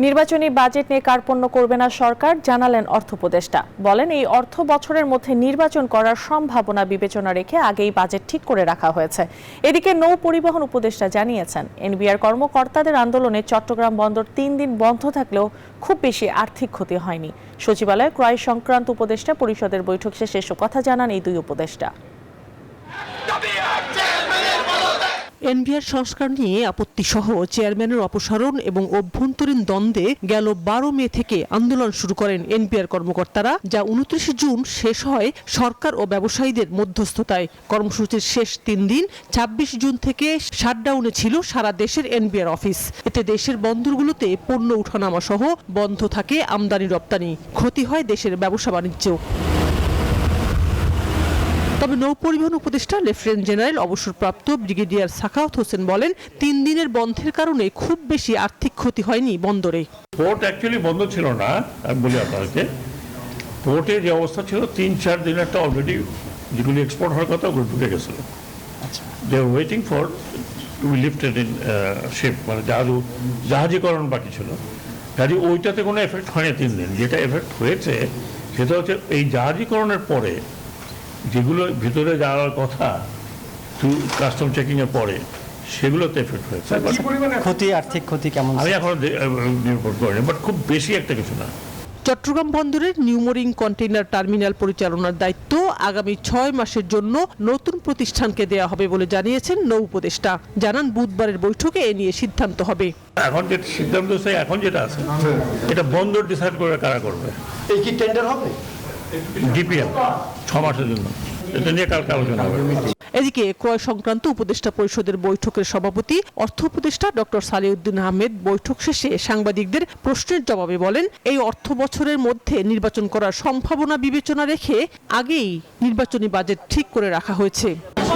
নির্বাচনী বাজেট নিয়ে কার্পণ্য করবে না সরকার, জানালেন অর্থ উপদেষ্টা। বলেন, এই অর্থ বছরের মধ্যে নির্বাচন করার সম্ভাবনা বিবেচনা রেখে আগেই বাজেট ঠিক করে রাখা হয়েছে। এদিকে নৌ পরিবহন উপদেষ্টা জানিয়েছেন, এনবিআর কর্মকর্তাদের আন্দোলনে চট্টগ্রাম বন্দর 3 দিন বন্ধ থাকলেও খুব বেশি আর্থিক ক্ষতি হয়নি। সচিবালয়ে ক্রয় সংক্রান্ত উপদেষ্টা পরিষদের বৈঠক শেষে এসব কথা জানান এই দুই উপদেষ্টা। এনবিআর সংস্কার নিয়ে আপত্তি সহ চেয়ারম্যানের অপসারণ এবং অভ্যন্তরীণ দ্বন্দ্বে গেল 12 মে থেকে আন্দোলন শুরু করেন এনবিআর কর্মকর্তারা, যা 29 জুন শেষ হয় সরকার ও ব্যবসায়ীদের মধ্যস্থতায়। কর্মসূচির শেষ 3 দিন 26 জুন থেকে শাটডাউনে ছিল সারা দেশের এনবিআর অফিস। এতে দেশের বন্দরগুলোতে পণ্য ওঠানামা সহ বন্ধ থাকে আমদানি রপ্তানি, ক্ষতি হয় দেশের ব্যবসা বাণিজ্য। তবে নৌ পরিবহন উপদেষ্টা লেফটেন্যান্ট জেনারেল অবসরপ্রাপ্ত ব্রিগেডিয়ার সাখাওয়াত হোসেন বলেন, 3 দিনের বন্ধের কারণে খুব বেশি আর্থিক ক্ষতি হয়নি বন্দরে। পোর্ট অ্যাকচুয়ালি বন্ধ ছিল না, আমি বলি আপনাকে, পোর্টে যে অবস্থা ছিল 3-4 দিন একটা অলরেডি যেগুলি এক্সপোর্ট হওয়ার কথা ওগুলো ঢুকে গেছিল। They are waiting for to be lifted in ship, মানে জাহাজীকরণ বাকি ছিল। কাজে ওইটাতে কোনো এফেক্ট হয়নি 3 দিন। যেটা এফেক্ট হয়েছে সেটা হচ্ছে এই জাহাজীকরণের পরে যেগুলো ভিতরে যাওয়ার কথা কাস্টম চেকিং এর পরে সেগুলোতে এফেক্ট হয়েছে। ক্ষতি, আর্থিক ক্ষতি কেমন আমি এখন নির্ভর করিনি, বাট খুব বেশি একটা কিছু না। চট্টগ্রাম বন্দরের নিউমোরিং কন্টেইনার টার্মিনাল পরিচালনার দায়িত্ব আগামী 6 মাসের জন্য নতুন প্রতিষ্ঠানকে দেয়া হবে বলে জানিয়েছেন নৌ উপদেষ্টা। জানান, বুধবারের বৈঠকে এ নিয়ে সিদ্ধান্ত হবে। এখন যে সিদ্ধান্ত এখন যেটা আছে এটা বন্দর ডিসাইড করে কারা করবে। এই কি টেন্ডার হবে? ডিপিএল 6 মাসের জন্য, এটা নিয়ে কালকে আলোচনা হবে। এদিকে ক্রয় সংক্রান্ত উপদেষ্টা পরিষদের বৈঠকের সভাপতি অর্থ উপদেষ্টা ডক্টর সালেউদ্দিন আহমেদ বৈঠক শেষে সাংবাদিকদের প্রশ্নের জবাবে বলেন, এই অর্থ বছরের মধ্যে নির্বাচন করার সম্ভাবনা বিবেচনা রেখে আগেই নির্বাচনী বাজেট ঠিক করে রাখা হয়েছে।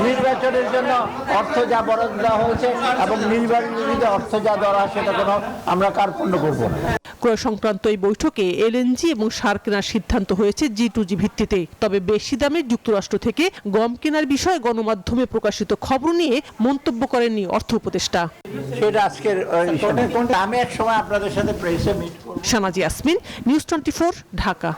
নির্বাচনের জন্য অর্থ যা বরাদ্দ দেওয়া হয়েছে এবং নির্বাচনের অর্থ যা দেওয়া সেটা কোনো আমরা কার্পণ্য করব না। ক্রয় সংক্রান্ত এই বৈঠকে এলএনজি এবং সার কেনার সিদ্ধান্ত হয়েছে G2G ভিত্তিতে। তবে বেশি দামে যুক্তরাষ্ট্র থেকে গম কেনার বিষয়ে গণমাধ্যমে প্রকাশিত খবর নিয়ে মন্তব্য করেননি অর্থ উপদেষ্টা। সেটা আজকের আমি এক সময় আপনাদের সাথে প্রেসে মিট করব। শানাজি ইয়াসমিন, নিউজ 24, ঢাকা।